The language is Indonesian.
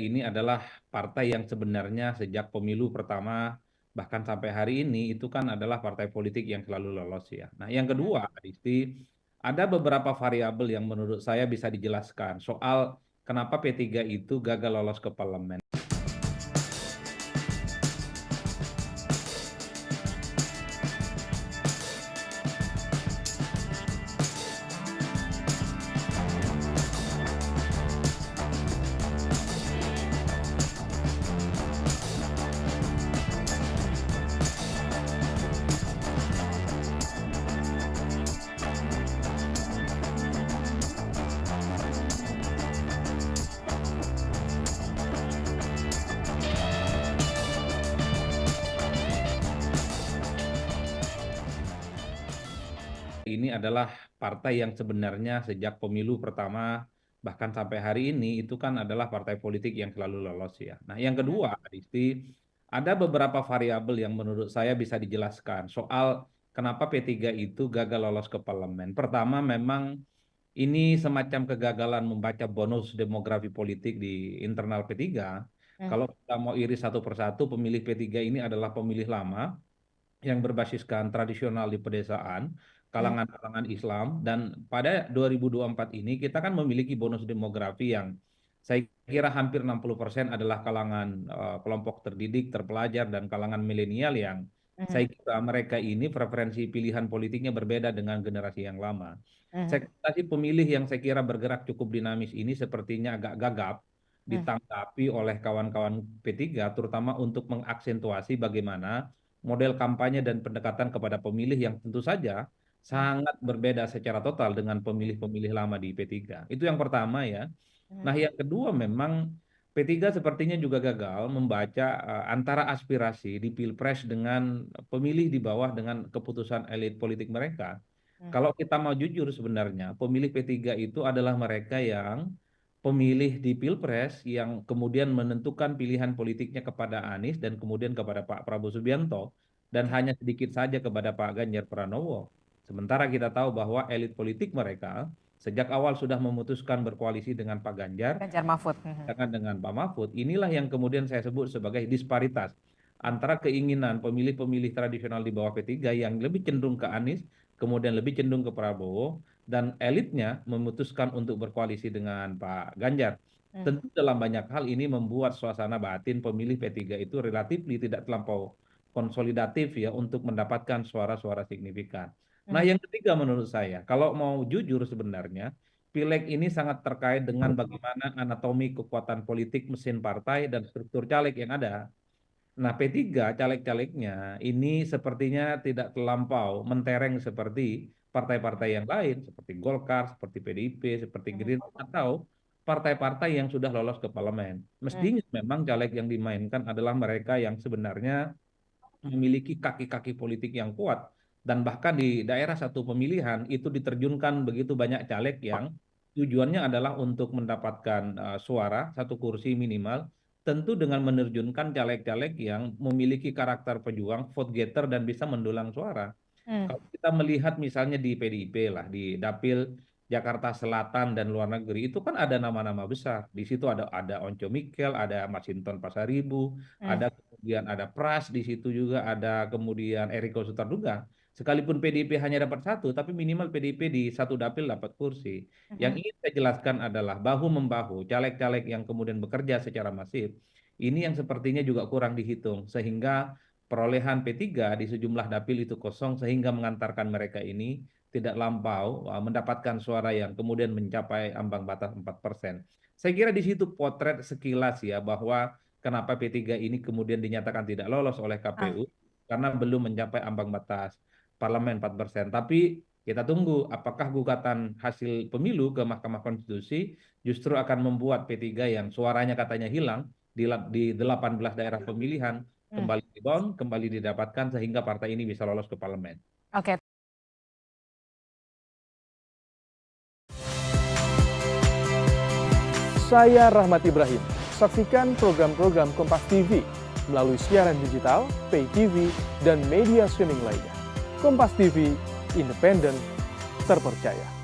Ini adalah partai yang sebenarnya sejak pemilu pertama bahkan sampai hari ini itu kan adalah partai politik yang selalu lolos ya. Nah, yang Mhm. kedua, Adisti, ada beberapa variabel yang menurut saya bisa dijelaskan soal kenapa P3 itu gagal lolos ke parlemen. Ini adalah partai yang sebenarnya sejak pemilu pertama bahkan sampai hari ini itu kan adalah partai politik yang selalu lolos ya. Nah, yang Mhm. kedua, Adisti, ada beberapa variabel yang menurut saya bisa dijelaskan soal kenapa P3 itu gagal lolos ke parlemen. Pertama, memang ini semacam kegagalan membaca bonus demografi politik di internal P3. Mhm. Kalau kita mau iris satu persatu, pemilih P3 ini adalah pemilih lama yang berbasiskan tradisional di pedesaan, Mhm. kalangan-kalangan Islam, dan pada 2024 ini kita kan memiliki bonus demografi yang saya kira hampir 60% adalah kalangan kelompok terdidik, terpelajar, dan kalangan milenial yang Mhm. saya kira mereka ini preferensi pilihan politiknya berbeda dengan generasi yang lama. Mhm. Segmentasi pemilih yang saya kira bergerak cukup dinamis ini sepertinya agak gagap Mhm. ditanggapi oleh kawan-kawan P3, terutama untuk mengaksentuasi bagaimana model kampanye dan pendekatan kepada pemilih yang tentu saja Mhm. sangat berbeda secara total dengan pemilih-pemilih lama di P3. Itu yang pertama ya. Mhm. Nah, yang kedua memang P3 sepertinya juga gagal membaca antara aspirasi di Pilpres dengan pemilih di bawah dengan keputusan elit politik mereka. Mhm. Kalau kita mau jujur sebenarnya, pemilih P3 itu adalah mereka yang pemilih di Pilpres yang kemudian menentukan pilihan politiknya kepada Anies dan kemudian kepada Pak Prabowo Subianto dan Oke. hanya sedikit saja kepada Pak Ganjar Pranowo. Sementara kita tahu bahwa elit politik mereka sejak awal sudah memutuskan berkoalisi dengan Pak Ganjar, Ganjar Mahfud. Mhm. sedangkan dengan Pak Mahfud. Inilah yang kemudian saya sebut sebagai disparitas antara keinginan pemilih-pemilih tradisional di bawah P3 yang lebih cenderung ke Anies, kemudian lebih cenderung ke Prabowo, dan elitnya memutuskan untuk berkoalisi dengan Pak Ganjar. Mhm. Tentu dalam banyak hal ini membuat suasana batin pemilih P3 itu relatif tidak terlampau konsolidatif ya untuk mendapatkan suara-suara signifikan. Nah, Mhm. yang ketiga menurut saya, kalau mau jujur sebenarnya, Pileg ini sangat terkait dengan bagaimana anatomi kekuatan politik mesin partai dan struktur caleg yang ada. Nah, P3 caleg-calegnya ini sepertinya tidak terlampau mentereng seperti partai-partai yang lain, seperti Golkar, seperti PDIP, seperti Mhm. Gerindra, atau partai-partai yang sudah lolos ke parlemen. Mhm. Mestinya memang caleg yang dimainkan adalah mereka yang sebenarnya memiliki kaki-kaki politik yang kuat dan bahkan di daerah satu pemilihan itu diterjunkan begitu banyak caleg yang tujuannya adalah untuk mendapatkan suara satu kursi minimal, tentu dengan menerjunkan caleg-caleg yang memiliki karakter pejuang, vote getter, dan bisa mendulang suara. Mhm. Kalau kita melihat misalnya di PDIP lah, di Dapil Jakarta Selatan dan luar negeri, itu kan ada nama-nama besar. Di situ ada Onco Mikel, ada Masinton Pasaribu, Mhm. ada kemudian ada Pras, di situ juga ada kemudian Eriko Sutarduga. Sekalipun PDIP hanya dapat satu, tapi minimal PDIP di satu dapil dapat kursi. Yang Mhm. ingin saya jelaskan adalah bahu-membahu, caleg-caleg yang kemudian bekerja secara masif, ini yang sepertinya juga kurang dihitung, sehingga perolehan P3 di sejumlah dapil itu kosong sehingga mengantarkan mereka ini tidak lampau mendapatkan suara yang kemudian mencapai ambang batas 4%. Saya kira di situ potret sekilas ya bahwa kenapa P3 ini kemudian dinyatakan tidak lolos oleh Ah. KPU karena belum mencapai ambang batas parlemen 4%. Tapi kita tunggu apakah gugatan hasil pemilu ke Mahkamah Konstitusi justru akan membuat P3 yang suaranya katanya hilang di 18 daerah pemilihan Mhm. kembali rebound, kembali didapatkan sehingga partai ini bisa lolos ke parlemen. Oke. Saya Rahmat Ibrahim. Saksikan program-program Kompas TV melalui siaran digital, pay TV, dan media streaming lainnya. Kompas TV, independen, terpercaya.